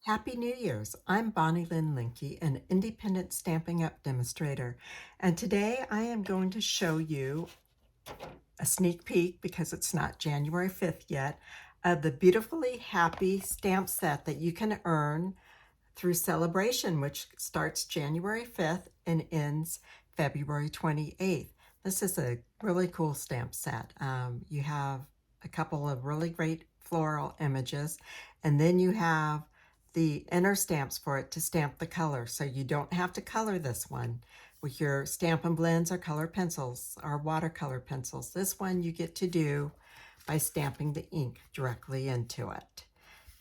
Happy New Year's! I'm Bonnie-Lynn Linke, an independent Stampin' Up! Demonstrator, and today I am going to show you a sneak peek, because it's not January 5th yet, of the Beautifully Happy stamp set that you can earn through Celebration, which starts January 5th and ends February 28th. This is a really cool stamp set. You have a couple of really great floral images, and then you have the inner stamps for it to stamp the color, so you don't have to color this one with your Stampin' Blends or color pencils or watercolor pencils. This one you get to do by stamping the ink directly into it.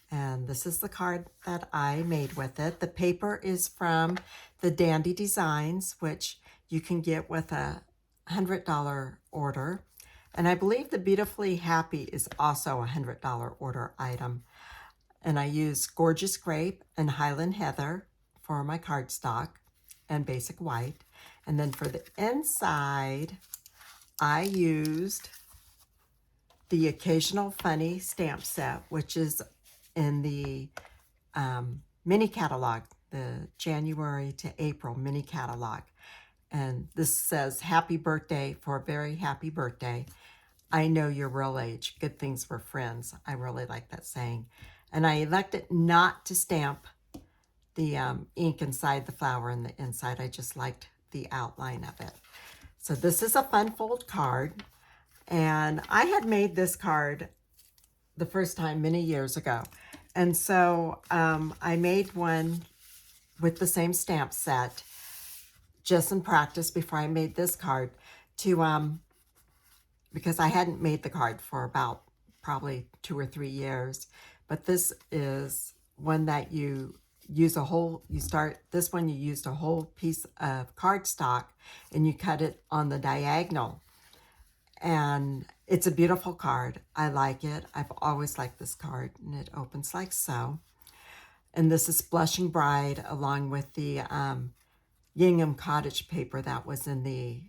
And this is the card that I made with it. The paper is from the Dandy Designs, which you can get with a $100 order. And I believe the Beautifully Happy is also a $100 order item. And I use Gorgeous Grape and Highland Heather for my cardstock and basic white. And then for the inside, I used the Occasional Funny stamp set, which is in the mini catalog, the January to April mini catalog. And this says, "Happy birthday for a very happy birthday. I know your real age. Good things for friends." I really like that saying. And I elected not to stamp the ink inside the flower and the inside. I just liked the outline of it. So this is a fun fold card. And I had made this card the first time many years ago. And so I made one with the same stamp set just in practice before I made this card to because I hadn't made the card for about probably 2 or 3 years. But this is one that you use this one you used a whole piece of cardstock and you cut it on the diagonal. And it's a beautiful card. I like it. I've always liked this card, and it opens like so. And this is Blushing Bride, along with the Gingham Cottage paper that was in the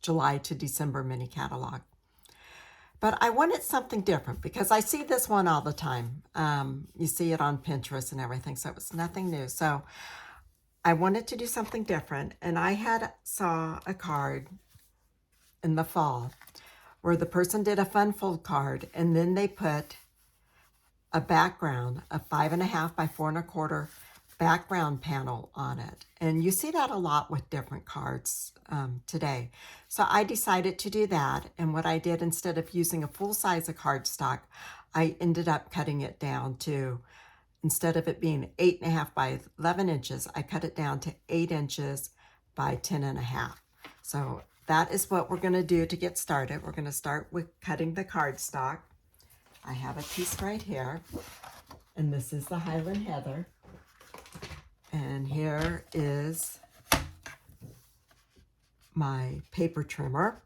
July to December mini catalog. But I wanted something different because I see this one all the time. You see it on Pinterest and everything, so it was nothing new. So I wanted to do something different, and I saw a card in the fall where the person did a fun fold card, and then they put a background, a 5.5 by 4 1/4 background panel on it. And you see that a lot with different cards today. So I decided to do that, and what I did, instead of using a full size of cardstock, I ended up cutting it down to, instead of it being 8.5 by 11 inches, I cut it down to 8 inches by 10.5. So that is what we're going to do to get started. We're going to start with cutting the cardstock. I have a piece right here, and this is the Highland Heather. And here is my paper trimmer.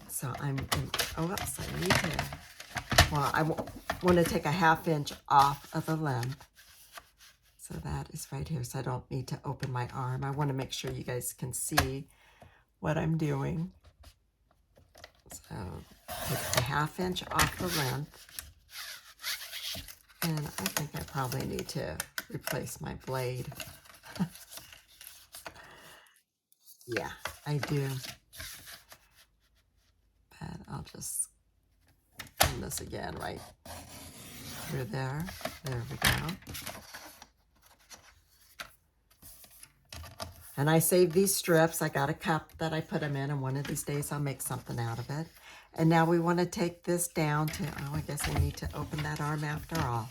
So I need to, well, I want to take a 1/2 inch off of the length. So that is right here, so I don't need to open my arm. I want to make sure you guys can see what I'm doing. So take a 1/2 inch off the length. And I think I probably need to replace my blade. Yeah, I do. But I'll just run this again right through there. There we go. And I saved these strips. I got a cup that I put them in, and one of these days I'll make something out of it. And now we want to take this down to, I guess I need to open that arm after all.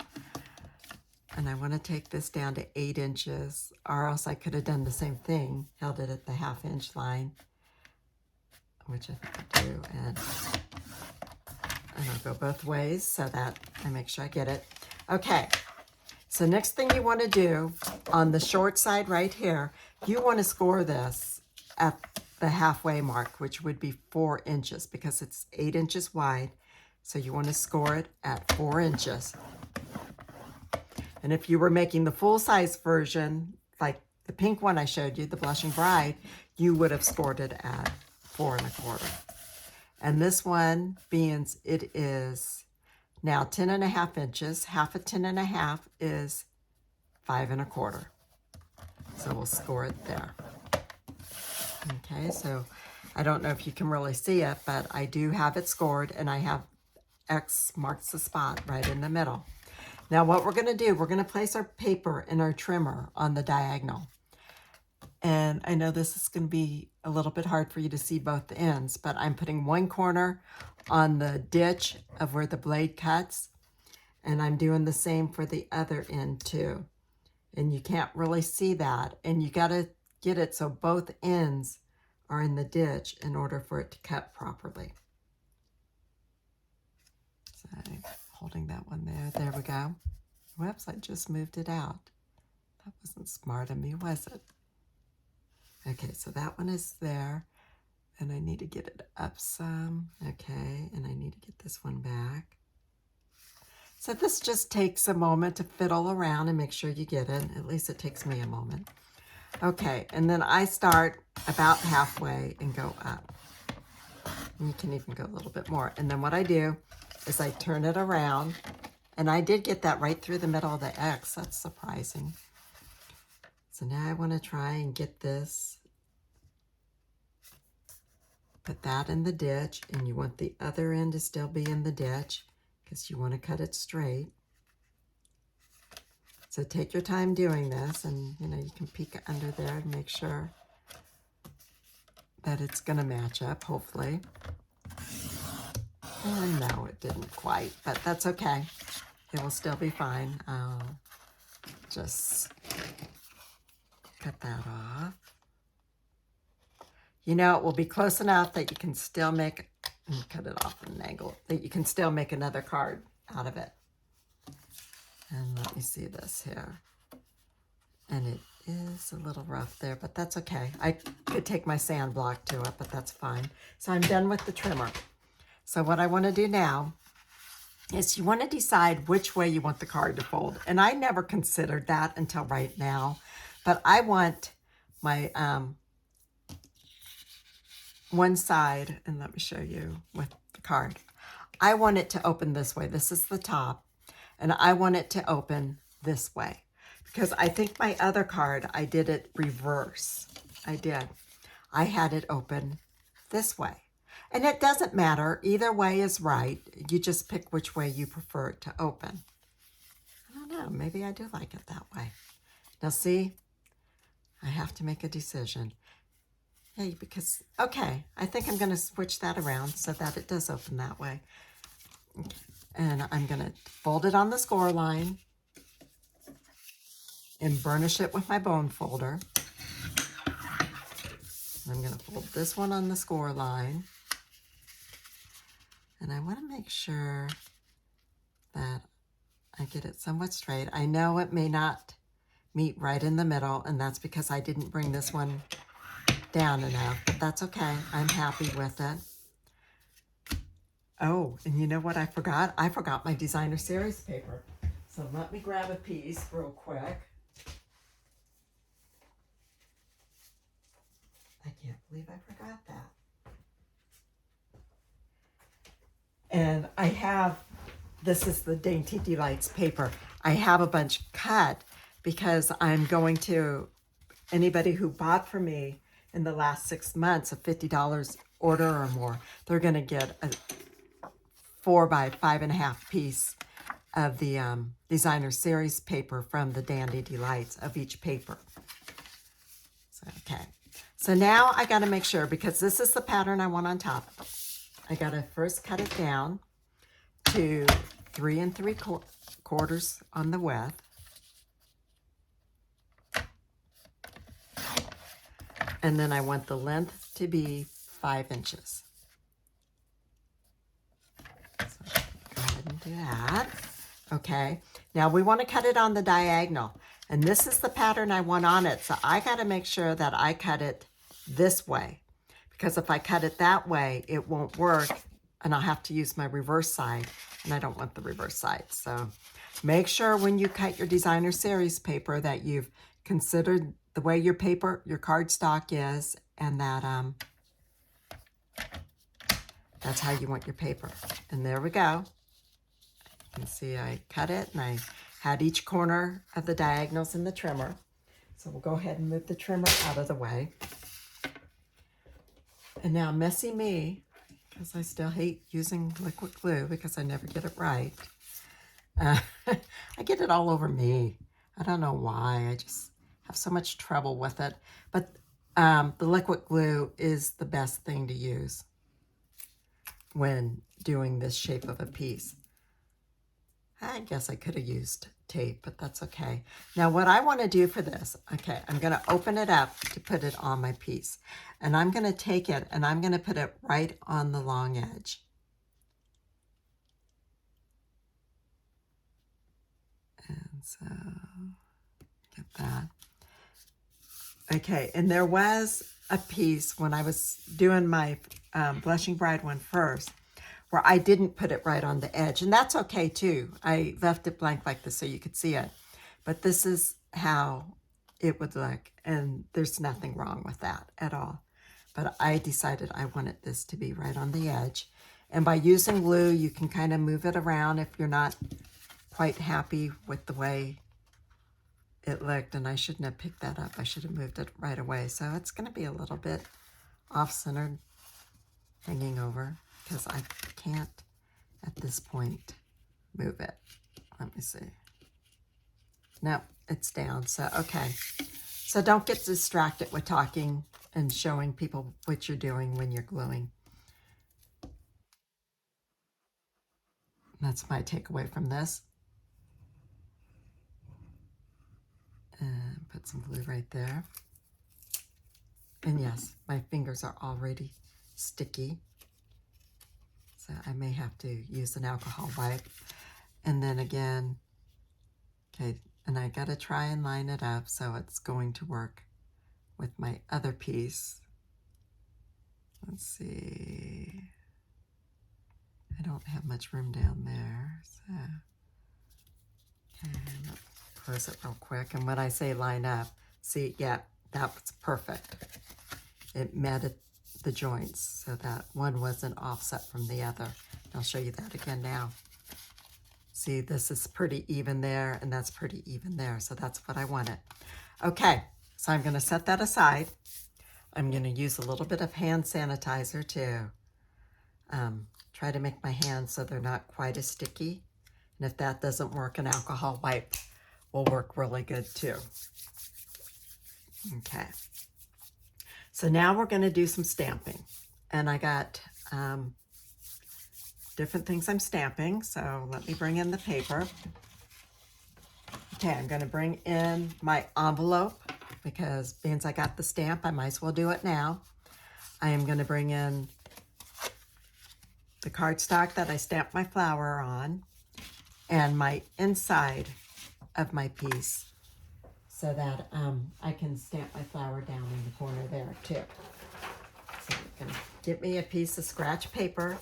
And I want to take this down to 8 inches, or else I could have done the same thing, held it at the 1/2 inch line, which I think I do. And I'll go both ways so that I make sure I get it. Okay, so next thing you want to do on the short side right here, you want to score this at the halfway mark, which would be 4 inches, because it's 8 inches wide. So you want to score it at 4 inches. And if you were making the full-size version, like the pink one I showed you, the Blushing Bride, you would have scored it at 4 1/4. And this one, being it is Now 10.5 inches, half of 10.5 is 5 1/4. So we'll score it there. Okay, so I don't know if you can really see it, but I do have it scored, and I have X marks the spot right in the middle. Now what we're going to do, we're going to place our paper in our trimmer on the diagonal. And I know this is going to be a little bit hard for you to see both ends, but I'm putting one corner on the ditch of where the blade cuts, and I'm doing the same for the other end too. And you can't really see that, and you got to get it so both ends are in the ditch in order for it to cut properly. So I'm holding that one there. There we go. Whoops, I just moved it out. That wasn't smart of me, was it? Okay, so that one is there, and I need to get it up some. Okay, and I need to get this one back. So this just takes a moment to fiddle around and make sure you get it. At least it takes me a moment. Okay, and then I start about halfway and go up. And you can even go a little bit more. And then what I do is I turn it around, and I did get that right through the middle of the X. That's surprising. So now I want to try and get this, put that in the ditch, and you want the other end to still be in the ditch because you want to cut it straight. So take your time doing this, and you know, you can peek under there and make sure that it's going to match up, hopefully. And no, it didn't quite, but that's okay. It will still be fine. I'll just cut that off. You know, it will be close enough that you can still make, cut it off at an angle, that you can still make another card out of it. And let me see this here. And it is a little rough there, but that's okay. I could take my sand block to it, but that's fine. So I'm done with the trimmer. So what I want to do now is you want to decide which way you want the card to fold. And I never considered that until right now. But I want my one side, and let me show you with the card. I want it to open this way. This is the top. And I want it to open this way. Because I think my other card, I did it reverse. I did. I had it open this way. And it doesn't matter. Either way is right. You just pick which way you prefer it to open. I don't know. Maybe I do like it that way. Now see, I have to make a decision. Hey, because, okay, I think I'm going to switch that around so that it does open that way. Okay. And I'm going to fold it on the score line and burnish it with my bone folder. I'm going to fold this one on the score line. And I want to make sure that I get it somewhat straight. I know it may not meet right in the middle, and that's because I didn't bring this one down enough, but that's okay. I'm happy with it. Oh, and you know what I forgot? I forgot my designer series paper. So let me grab a piece real quick. I can't believe I forgot that. And I have, this is the Dainty Delights paper. I have a bunch cut because I'm going to, anybody who bought from me in the last 6 months a $50 order or more, they're going to get a 4 by 5.5 piece of the designer series paper from the Dandy Delights of each paper. So, okay. So now I got to make sure, because this is the pattern I want on top. I got to first cut it down to 3 3/4 on the width. And then I want the length to be 5 inches. So go ahead and do that. Okay, now we want to cut it on the diagonal. And this is the pattern I want on it. So I got to make sure that I cut it this way. Because if I cut it that way, it won't work. And I'll have to use my reverse side. And I don't want the reverse side. So make sure when you cut your designer series paper that you've considered the way your paper, your cardstock is, and that that's how you want your paper. And there we go. can see I cut it and I had each corner of the diagonals in the trimmer. So we'll go ahead and move the trimmer out of the way. And now messy me, because I still hate using liquid glue because I never get it right. I get it all over me. I don't know why. I just have so much trouble with it. But the liquid glue is the best thing to use when doing this shape of a piece. I guess I could have used tape, but that's okay. Now what I want to do for this, okay, I'm going to open it up to put it on my piece. And I'm going to take it and I'm going to put it right on the long edge. And so, get that. Okay, and there was a piece when I was doing my Blushing Bride one first, where I didn't put it right on the edge. And that's okay too. I left it blank like this so you could see it. But this is how it would look. And there's nothing wrong with that at all. But I decided I wanted this to be right on the edge. And by using glue, you can kind of move it around if you're not quite happy with the way it looked. And I shouldn't have picked that up. I should have moved it right away. So it's going to be a little bit off-centered, hanging over, because I can't, at this point, move it. Let me see. No, it's down. So, okay. So don't get distracted with talking and showing people what you're doing when you're gluing. That's my takeaway from this. And put some glue right there. And yes, my fingers are already sticky. So I may have to use an alcohol wipe. And then again, okay, and I gotta try and line it up so it's going to work with my other piece. Let's see. I don't have much room down there, so. And I'll close it real quick. And when I say line up, see, yeah, that was perfect. It met the joints so that one wasn't offset from the other. I'll show you that again now. See, this is pretty even there, and that's pretty even there, so that's what I wanted. Okay, so I'm going to set that aside. I'm going to use a little bit of hand sanitizer to try to make my hands so they're not quite as sticky. And if that doesn't work, an alcohol wipe will work really good too. Okay. So now we're going to do some stamping. And I got different things I'm stamping. So let me bring in the paper. Okay, I'm going to bring in my envelope because being I got the stamp, I might as well do it now. I am going to bring in the cardstock that I stamped my flower on and my inside of my piece so that I can stamp my flower down in the corner there too. So I'm going to get me a piece of scratch paper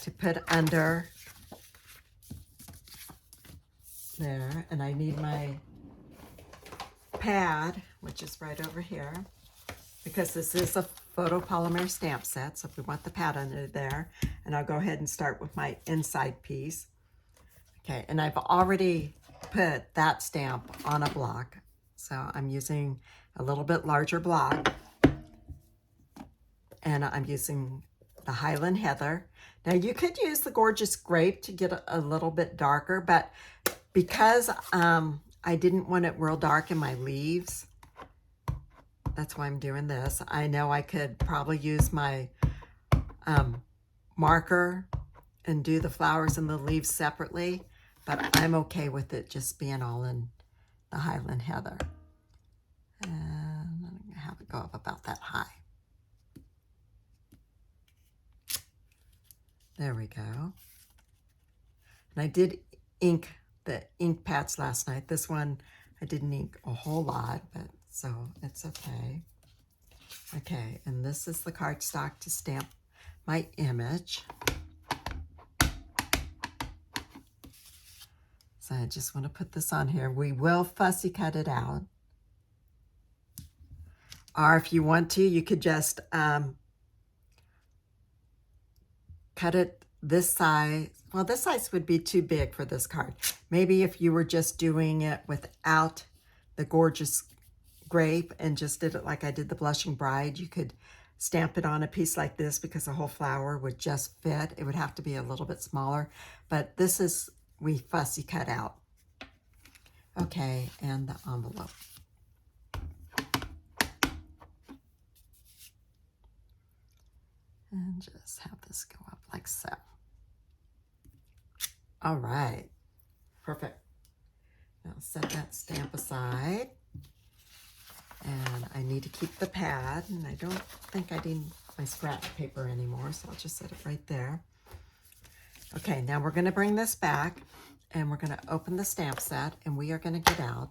to put under there, and I need my pad, which is right over here, because this is a photopolymer stamp set, so if we want the pad under there, and I'll go ahead and start with my inside piece. Okay, and I've already put that stamp on a block, so I'm using a little bit larger block, and I'm using the Highland Heather. Now you could use the gorgeous Grape to get a little bit darker, but because I didn't want it real dark in my leaves, that's why I'm doing this. I know I could probably use my marker and do the flowers and the leaves separately, but I'm okay with it just being all in the Highland Heather. And I'm gonna have it go up about that high. There we go. And I did ink the ink pads last night. This one, I didn't ink a whole lot, but so it's okay. Okay, and this is the cardstock to stamp my image. So I just want to put this on here. We will fussy cut it out. Or if you want to, you could just cut it this size, well, this size would be too big for this card. Maybe if you were just doing it without the gorgeous grape and just did it like I did the Blushing Bride, you could stamp it on a piece like this because the whole flower would just fit. It would have to be a little bit smaller, but this is, we fussy cut out. Okay, and the envelope. And just have this go up like so. All right, perfect. Now set that stamp aside. And I need to keep the pad, and I don't think I need my scratch paper anymore, so I'll just set it right there. Okay, now we're going to bring this back, and we're going to open the stamp set, and we are going to get out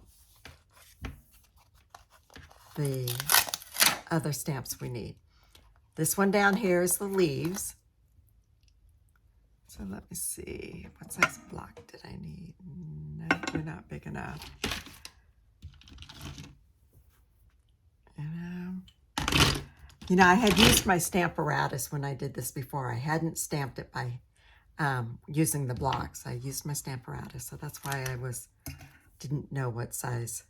the other stamps we need. This one down here is the leaves. So let me see, what size block did I need? No, they're not big enough. You know, I had used my Stamparatus when I did this before. I hadn't stamped it by using the blocks. I used my Stamparatus, so that's why I didn't know what size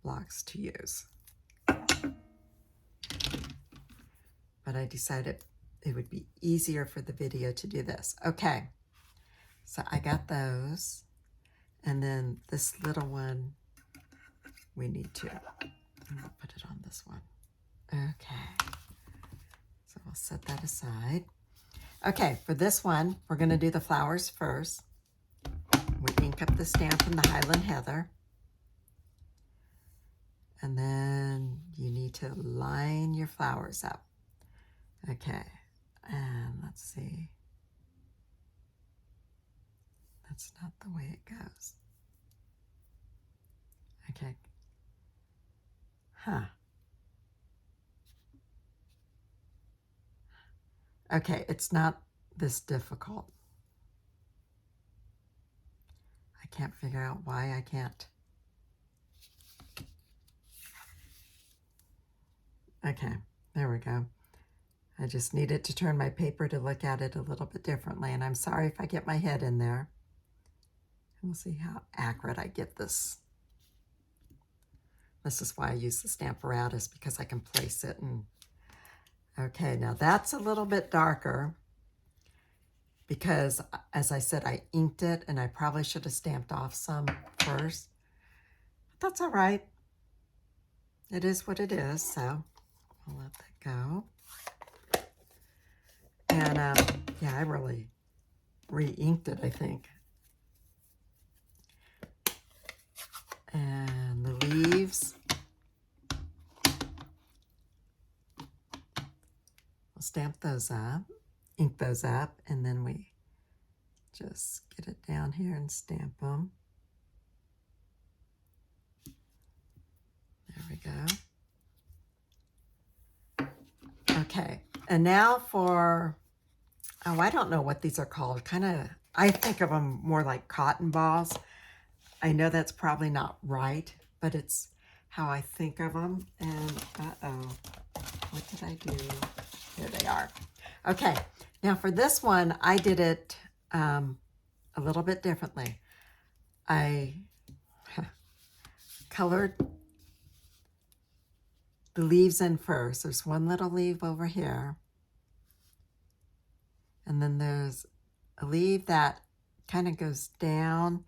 blocks to use. But I decided it would be easier for the video to do this. Okay, so I got those. And then this little one, we need to, I'll put it on this one. Okay, so I'll set that aside. Okay, for this one, we're going to do the flowers first. We ink up the stamp in the Highland Heather. And then you need to line your flowers up. Okay, and let's see. That's not the way it goes. Okay. Huh. Okay, it's not this difficult. I can't figure out why I can't. Okay, there we go. I just needed to turn my paper to look at it a little bit differently, and I'm sorry if I get my head in there. We'll see how accurate I get this. This is why I use the Stamparatus, because I can place it and okay, now that's a little bit darker because, as I said, I inked it and I probably should have stamped off some first. But that's all right. It is what it is, so I'll let that go. And yeah, I really re-inked it, I think. And the leaves. Stamp those up, ink those up, and then we just get it down here and stamp them. There we go. Okay, and now for, oh, I don't know what these are called. Kind of, I think of them more like cotton balls. I know that's probably not right, but it's how I think of them. And, uh-oh, what did I do? Here they are. Okay, now for this one, I did it a little bit differently. I colored the leaves in first. There's one little leaf over here. And then there's a leaf that kind of goes down.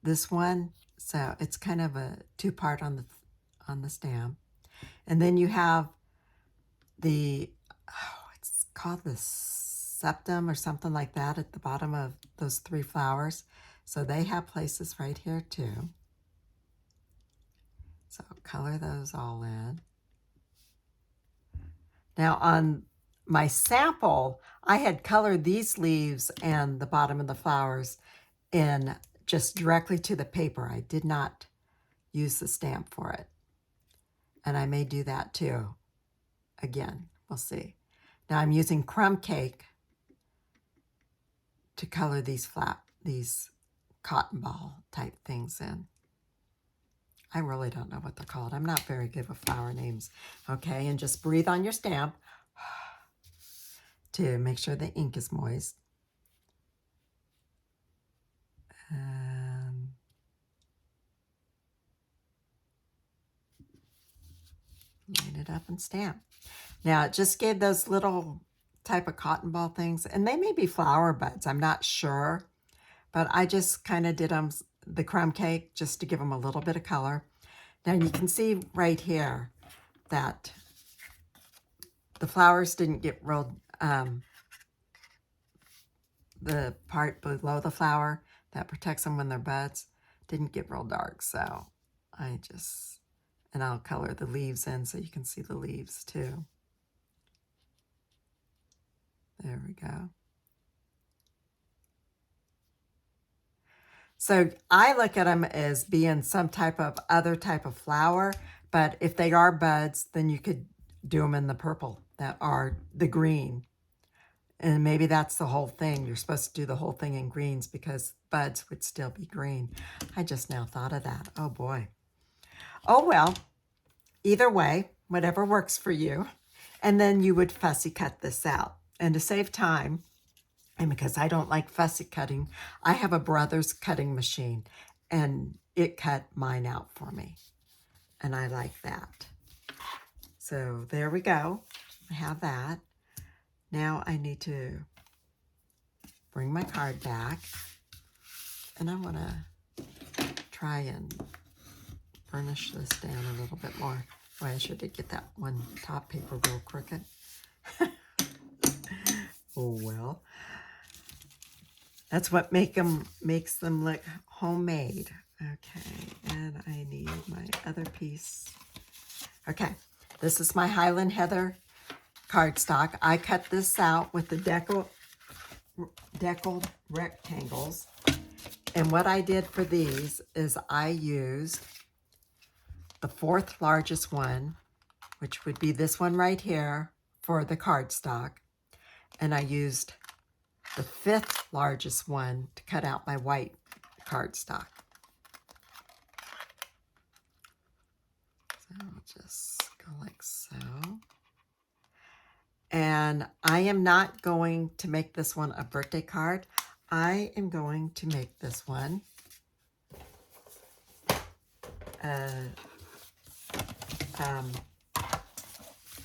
This one, so it's kind of a two-part on the stamp. And then you have the, it's called the septum or something like that at the bottom of those three flowers. So they have places right here too. So color those all in. Now on my sample, I had colored these leaves and the bottom of the flowers in just directly to the paper. I did not use the stamp for it. And I may do that too. Again, we'll see. Now I'm using crumb cake to color these cotton ball type things in. I really don't know what they're called. I'm not very good with flower names. Okay, and just breathe on your stamp to make sure the ink is moist. And line it up and stamp. Now it just gave those little type of cotton ball things, and they may be flower buds, I'm not sure, but I just kind of did them the crumb cake just to give them a little bit of color. Now you can see right here that the flowers didn't get real, the part below the flower that protects them when they're buds didn't get real dark, so I just, and I'll color the leaves in so you can see the leaves too. There we go. So I look at them as being some type of other type of flower, but if they are buds, then you could do them in the purple that are the green. And maybe that's the whole thing. You're supposed to do the whole thing in greens because buds would still be green. I just now thought of that. Oh boy. Oh well, either way, whatever works for you. And then you would fussy cut this out. And to save time, and because I don't like fussy cutting, I have a brother's cutting machine, and it cut mine out for me. And I like that. So there we go. I have that. Now I need to bring my card back, and I want to try and burnish this down a little bit more. Boy, I sure did get that one top paper real crooked. Oh well. That's what makes them look homemade. Okay, and I need my other piece. Okay, this is my Highland Heather cardstock. I cut this out with the deckled rectangles. And what I did for these is I used the 4th largest one, which would be this one right here, for the cardstock. And I used the 5th largest one to cut out my white cardstock. So I'll just go like so. And I am not going to make this one a birthday card. I am going to make this one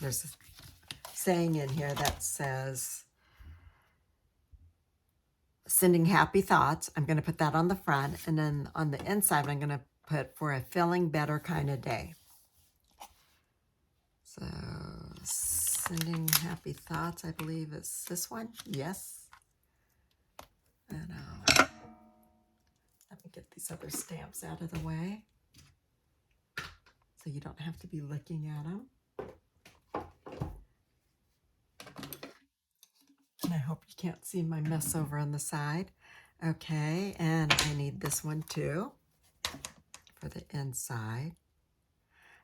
there's a saying in here that says, sending happy thoughts. I'm going to put that on the front, and then on the inside I'm going to put, for a feeling better kind of day. So sending happy thoughts, I believe is this one. Yes. And let me get these other stamps out of the way so you don't have to be looking at them. And I hope you can't see my mess over on the side. Okay, and I need this one too for the inside.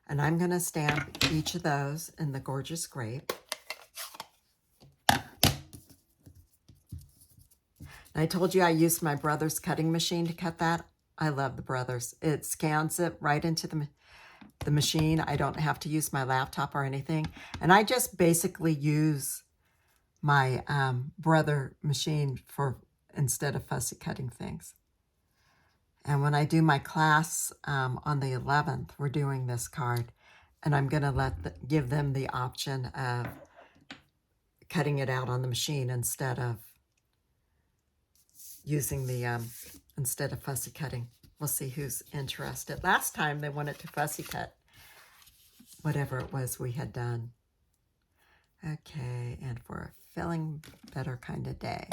And I'm going to stamp each of those in the gorgeous grape. And I told you I used my brother's cutting machine to cut that. I love the brother's. It scans it right into the machine. I don't have to use my laptop or anything. And I just basically use my brother machine for instead of fussy cutting things. And when I do my class on the 11th, we're doing this card, and I'm going to give them the option of cutting it out on the machine instead of using the instead of fussy cutting. We'll see who's interested. Last time they wanted to fussy cut whatever it was we had done. Okay, and for a feeling better kind of day.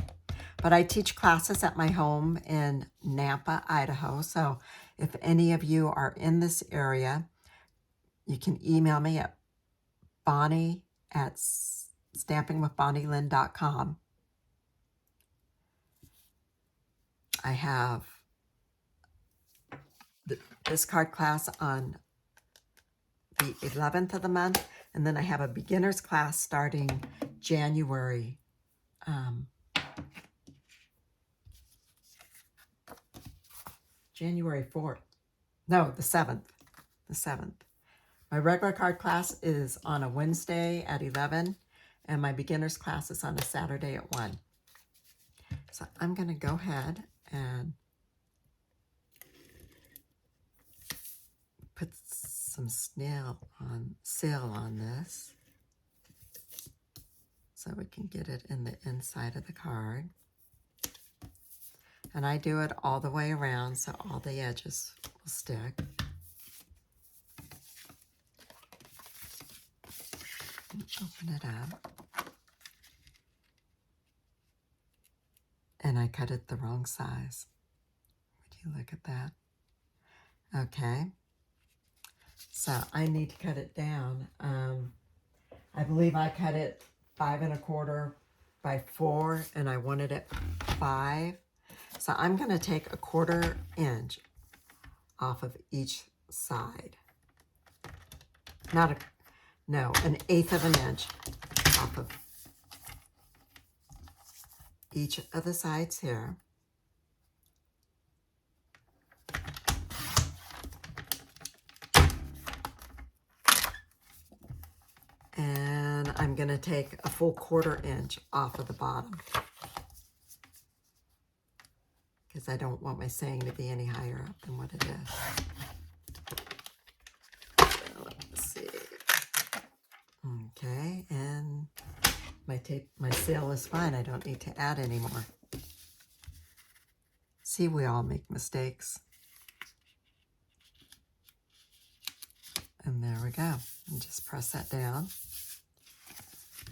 But I teach classes at my home in Nampa, Idaho. So if any of you are in this area, you can email me at bonnie@stampingwithbonnie-lynn.com. I have this card class on the 11th of the month, and then I have a beginner's class starting January 4th. No, the 7th. The 7th. My regular card class is on a Wednesday at 11, and my beginner's class is on a Saturday at 1. So I'm going to go ahead and some seal on this so we can get it in the inside of the card. And I do it all the way around so all the edges will stick. Open it up. And I cut it the wrong size. Would you look at that? Okay. So I need to cut it down. I believe I cut it 5 1/4 by 4, and I wanted it 5. So I'm going to take 1/4 inch off of each side. Not a, no, 1/8 of an inch off of each of the sides here. And I'm going to take a full 1/4 inch off of the bottom because I don't want my saying to be any higher up than what it is. So let's see. Okay, and my seal is fine. I don't need to add any more. See, we all make mistakes. And there we go. And just press that down.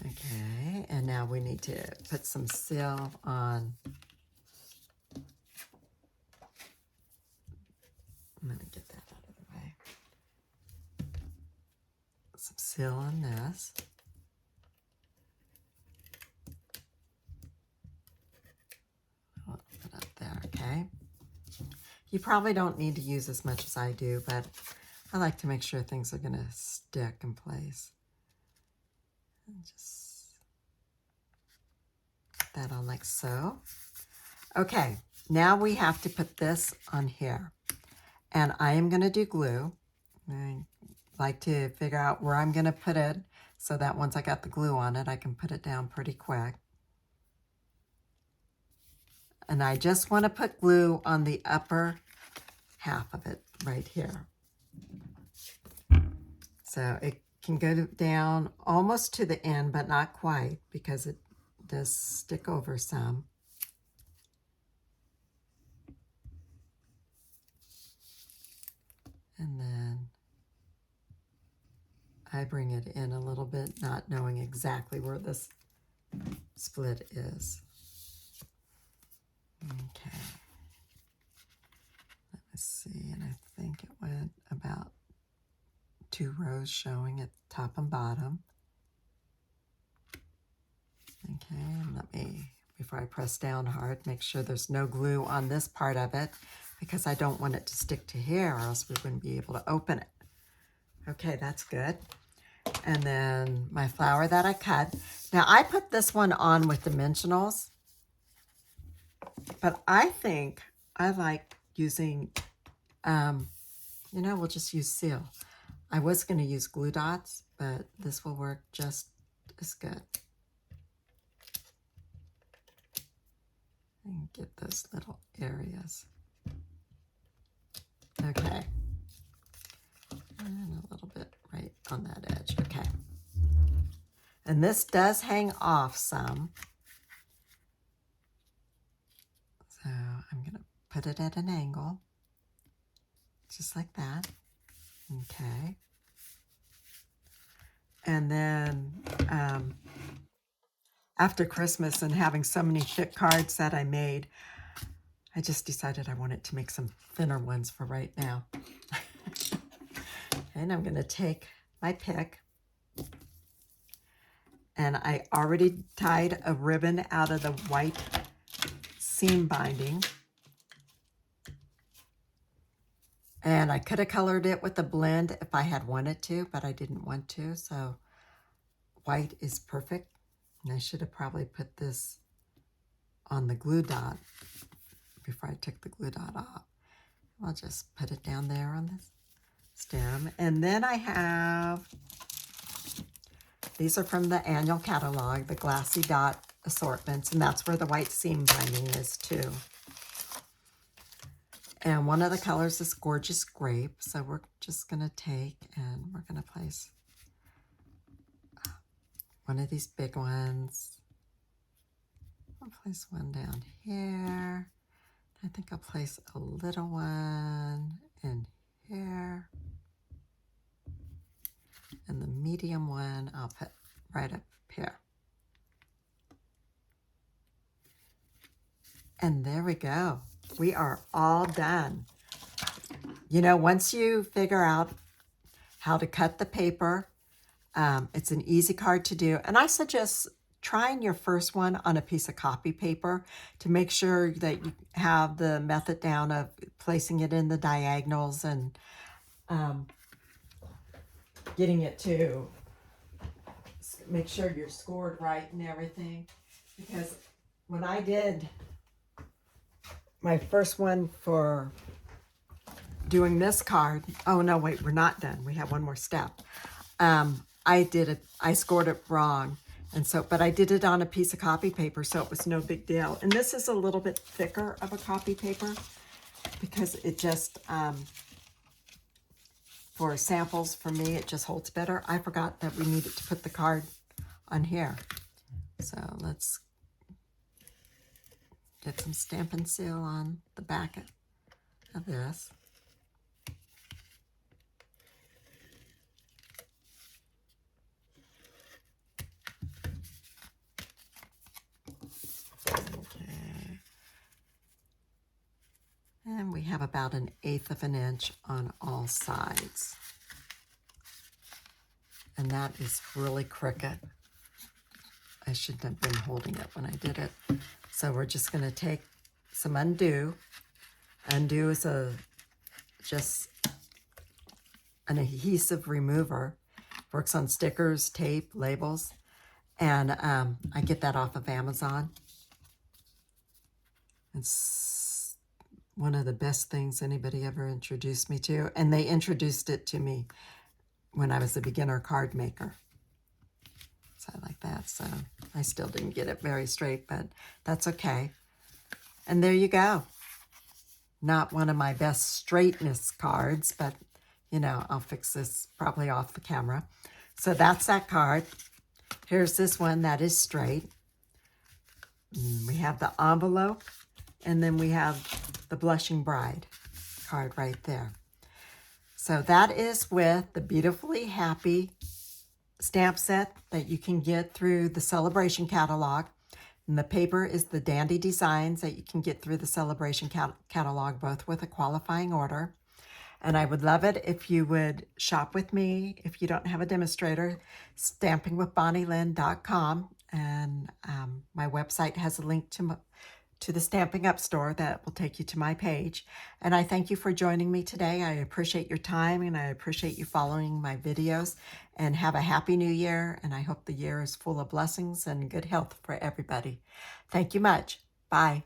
Okay, and now we need to put some seal on. I'm going to get that out of the way. Some seal on this. I'll put it up there, okay? You probably don't need to use as much as I do, but I like to make sure things are going to stick in place. And just put that on like so. Okay, now we have to put this on here. And I am going to do glue. I like to figure out where I'm going to put it so that once I got the glue on it, I can put it down pretty quick. And I just want to put glue on the upper half of it right here. So it can go down almost to the end, but not quite because it does stick over some. And then I bring it in a little bit, not knowing exactly where this split is. Okay. Let me see, and I think it went about 2 rows showing at top and bottom. Okay, and let me, before I press down hard, make sure there's no glue on this part of it because I don't want it to stick to here or else we wouldn't be able to open it. Okay, that's good. And then my flower that I cut. Now I put this one on with dimensionals, but I think I like using, you know, we'll just use seal. I was going to use glue dots, but this will work just as good. And get those little areas. Okay. And a little bit right on that edge. Okay. And this does hang off some. So I'm going to put it at an angle. Just like that. Okay. And then after Christmas and having so many thick cards that I made, I just decided I wanted to make some thinner ones for right now. And I'm going to take my pick. And I already tied a ribbon out of the white seam binding. And I could have colored it with a blend if I had wanted to, but I didn't want to. So white is perfect. And I should have probably put this on the glue dot before I took the glue dot off. I'll just put it down there on this stem. And then I have, these are from the annual catalog, the Glassy Dot assortments, and that's where the white seam binding is too. And one of the colors is Gorgeous Grape. So we're just going to take and we're going to place one of these big ones. I'll place one down here. I think I'll place a little one in here. And the medium one I'll put right up here. And there we go. We are all done. You know, once you figure out how to cut the paper, it's an easy card to do. And I suggest trying your first one on a piece of copy paper to make sure that you have the method down of placing it in the diagonals and getting it to make sure you're scored right and everything. Because when I did my first one for doing this card, oh no, wait, we're not done. We have one more step. I scored it wrong. And so, but I did it on a piece of copy paper, so it was no big deal. And this is a little bit thicker of a copy paper because it just, for samples, for me, it just holds better. I forgot that we needed to put the card on here. So let's get some Stampin' Seal on the back of this. Okay. And we have about 1/8 of an inch on all sides. And that is really crooked. I shouldn't have been holding it when I did it. So we're just going to take some undo. Undo is just an adhesive remover. Works on stickers, tape, labels. And I get that off of Amazon. It's one of the best things anybody ever introduced me to. And they introduced it to me when I was a beginner card maker. So I like that. So I still didn't get it very straight, but that's okay. And there you go. Not one of my best straightness cards, but you know, I'll fix this probably off the camera. So that's that card. Here's this one that is straight. We have the envelope, and then we have the Blushing Bride card right there. So that is with the Beautifully Happy stamp set that you can get through the Celebration catalog. And the paper is the Dandy Designs that you can get through the Celebration catalog, both with a qualifying order. And I would love it if you would shop with me if you don't have a demonstrator, stampingwithbonnielynn.com. And my website has a link to the Stampin' Up store that will take you to my page. And I thank you for joining me today. I appreciate your time and I appreciate you following my videos. And have a happy new year. And I hope the year is full of blessings and good health for everybody. Thank you much. Bye.